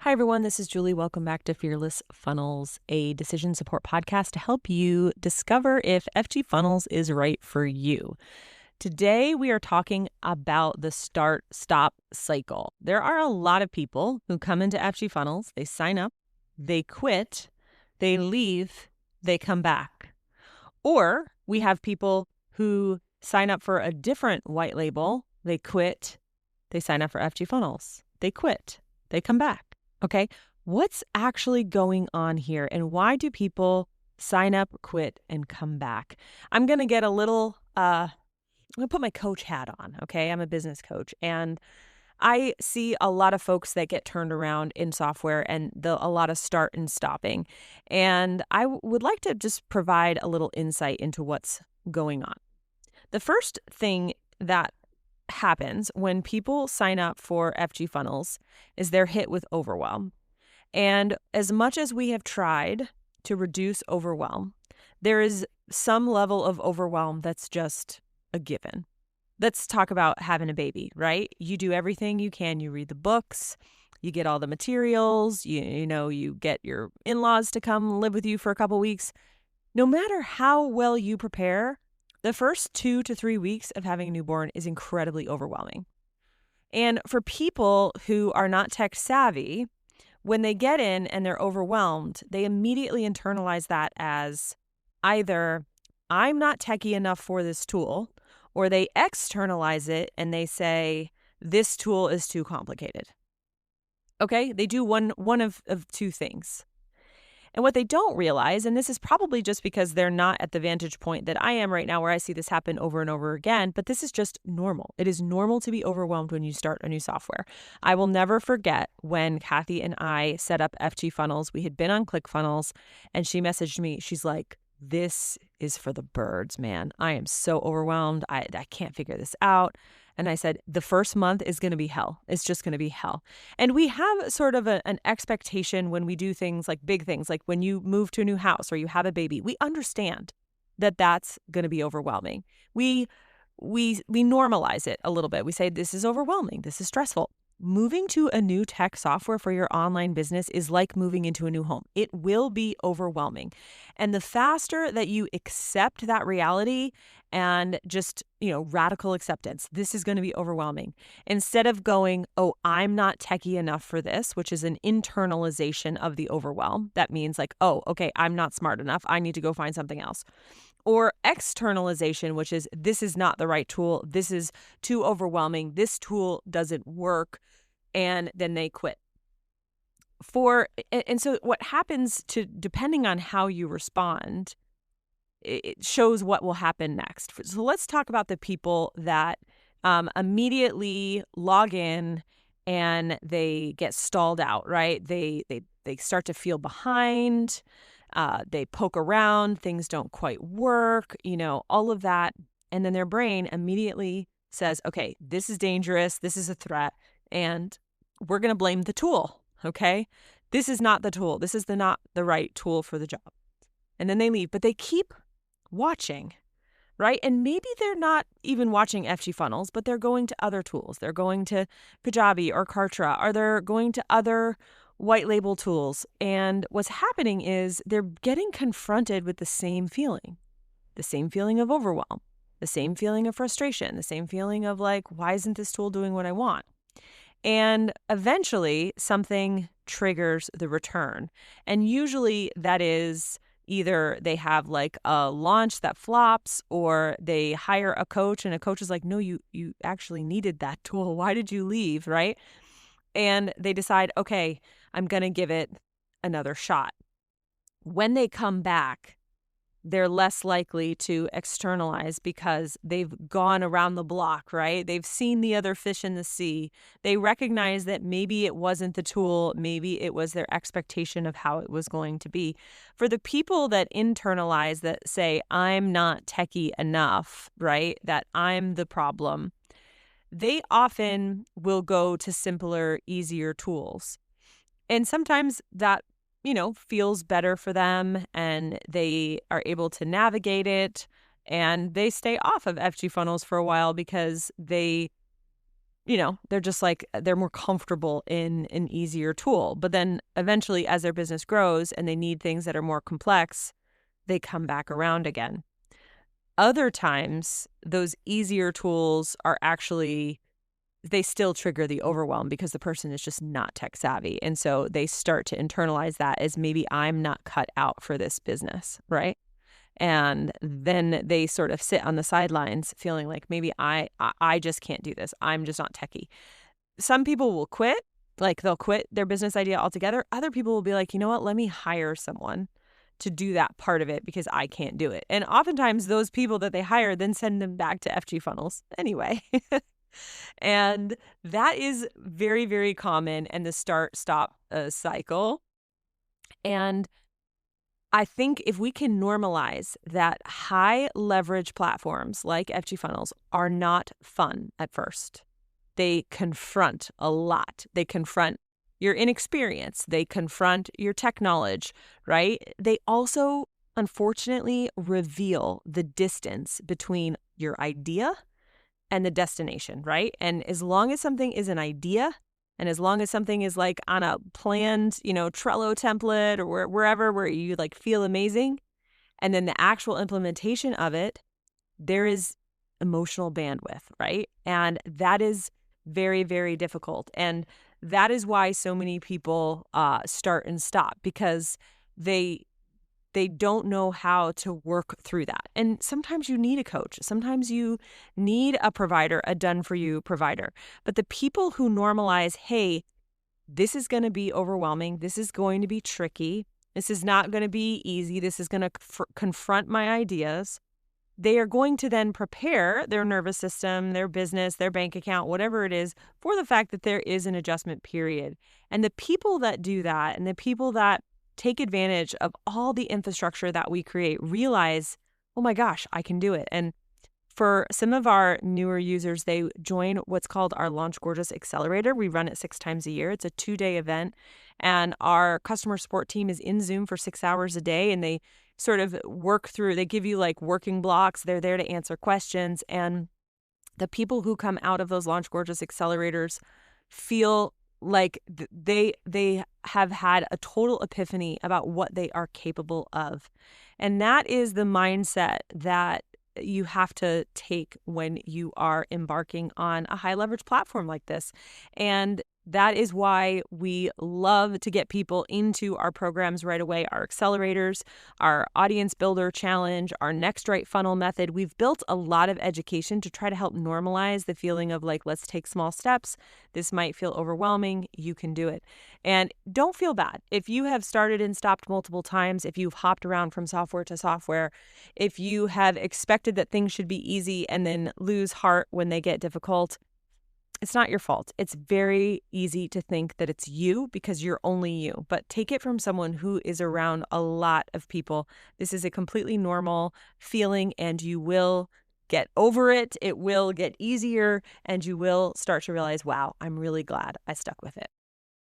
Hi, everyone. This is Julie. Welcome back to Fearless Funnels, a decision support podcast to help you discover if FG Funnels is right for you. Today, we are talking about the start-stop cycle. There are a lot of people who come into FG Funnels, they sign up, they quit, they leave, they come back. Or we have people who sign up for a different white label, they quit, they sign up for FG Funnels, they quit, they come back. Okay, what's actually going on here and why do people sign up, quit, and come back? I'm going to get a little, I'm going to put my coach hat on, okay? I'm a business coach and I see a lot of folks that get turned around in software and a lot of start and stopping. And I would like to just provide a little insight into what's going on. The first thing that happens when people sign up for FG Funnels is they're hit with overwhelm. And as much as we have tried to reduce overwhelm, there is some level of overwhelm that's just a given. Let's talk about having a baby, right? You do everything you can. You read the books, you get all the materials, you get your in-laws to come live with you for a couple weeks. No matter how well you prepare, the first 2 to 3 weeks of having a newborn is incredibly overwhelming. And for people who are not tech savvy, when they get in and they're overwhelmed, they immediately internalize that as either I'm not techie enough for this tool, or they externalize it and they say this tool is too complicated. Okay, they do one of two things. And what they don't realize, and this is probably just because they're not at the vantage point that I am right now where I see this happen over and over again, but this is just normal. It is normal to be overwhelmed when you start a new software. I will never forget when Kathy and I set up FG Funnels. We had been on ClickFunnels and she messaged me. She's like, this is for the birds, man. I am so overwhelmed. I can't figure this out. And I said, the first month is going to be hell. It's just going to be hell. And we have sort of an expectation when we do things like big things, like when you move to a new house or you have a baby, we understand that that's going to be overwhelming. We normalize it a little bit. We say, this is overwhelming. This is stressful. Moving to a new tech software for your online business is like moving into a new home. It will be overwhelming. And the faster that you accept that reality and just, radical acceptance, this is going to be overwhelming. Instead of going, oh, I'm not techie enough for this, which is an internalization of the overwhelm. That means like, oh, okay, I'm not smart enough. I need to go find something else. Or externalization, which is this is not the right tool. This is too overwhelming. This tool doesn't work. And then they quit. And so what happens depending on how you respond, it shows what will happen next. So let's talk about the people that immediately log in and they get stalled out, right? They start to feel behind. They poke around, things don't quite work, all of that. And then their brain immediately says, okay, this is dangerous. This is a threat. And we're going to blame the tool. Okay. This is not the tool. This is not the right tool for the job. And then they leave, but they keep watching, right? And maybe they're not even watching FG Funnels, but they're going to other tools. They're going to Kajabi or Kartra, or they're going to other white label tools. And what's happening is they're getting confronted with the same feeling of overwhelm, the same feeling of frustration, the same feeling of like, why isn't this tool doing what I want? And eventually something triggers the return. And usually that is either they have like a launch that flops or they hire a coach and a coach is like, no, you actually needed that tool. Why did you leave? Right. And they decide, okay, I'm going to give it another shot. When they come back, they're less likely to externalize because they've gone around the block, right? They've seen the other fish in the sea. They recognize that maybe it wasn't the tool, maybe it was their expectation of how it was going to be. For the people that internalize, that say, I'm not techie enough, right? That I'm the problem, they often will go to simpler, easier tools. And sometimes that feels better for them and they are able to navigate it and they stay off of FG Funnels for a while because they they're just like, they're more comfortable in an easier tool. But then eventually, as their business grows and they need things that are more complex, they come back around again. Other times, those easier tools are actually, they still trigger the overwhelm because the person is just not tech savvy. And so they start to internalize that as, maybe I'm not cut out for this business, right? And then they sort of sit on the sidelines feeling like, maybe I just can't do this. I'm just not techie. Some people will quit, like they'll quit their business idea altogether. Other people will be like, you know what, let me hire someone to do that part of it because I can't do it. And oftentimes those people that they hire then send them back to FG funnels anyway. And that is very, very common, and the start-stop cycle. And I think if we can normalize that high leverage platforms like FG funnels are not fun at first. They confront a lot. They confront your inexperience. They confront your tech knowledge, right? They also, unfortunately, reveal the distance between your idea and the destination, right? And as long as something is an idea, and as long as something is like on a planned, Trello template or wherever where you like feel amazing, and then the actual implementation of it, there is emotional bandwidth, right? And that is very, very difficult. And that is why so many people start and stop, because they don't know how to work through that. And sometimes you need a coach. Sometimes you need a provider, a done-for-you provider. But the people who normalize, hey, this is going to be overwhelming. This is going to be tricky. This is not going to be easy. This is going to confront my ideas. They are going to then prepare their nervous system, their business, their bank account, whatever it is, for the fact that there is an adjustment period. And the people that do that, and the people that take advantage of all the infrastructure that we create, realize, oh my gosh, I can do it. And for some of our newer users, they join what's called our Launch Gorgeous Accelerator. We run it 6 times a year. It's a 2-day event. And our customer support team is in Zoom for 6 hours a day. And they sort of work through, they give you like working blocks. They're there to answer questions. And the people who come out of those Launch Gorgeous Accelerators feel like they have had a total epiphany about what they are capable of. And that is the mindset that you have to take when you are embarking on a high leverage platform like this. And that is why we love to get people into our programs right away, our accelerators, our audience builder challenge, our next right funnel method. We've built a lot of education to try to help normalize the feeling of like, let's take small steps. This might feel overwhelming. You can do it. And don't feel bad. If you have started and stopped multiple times, if you've hopped around from software to software, if you have expected that things should be easy and then lose heart when they get difficult, it's not your fault. It's very easy to think that it's you because you're only you, but take it from someone who is around a lot of people. This is a completely normal feeling, and you will get over it. It will get easier, and you will start to realize, wow, I'm really glad I stuck with it.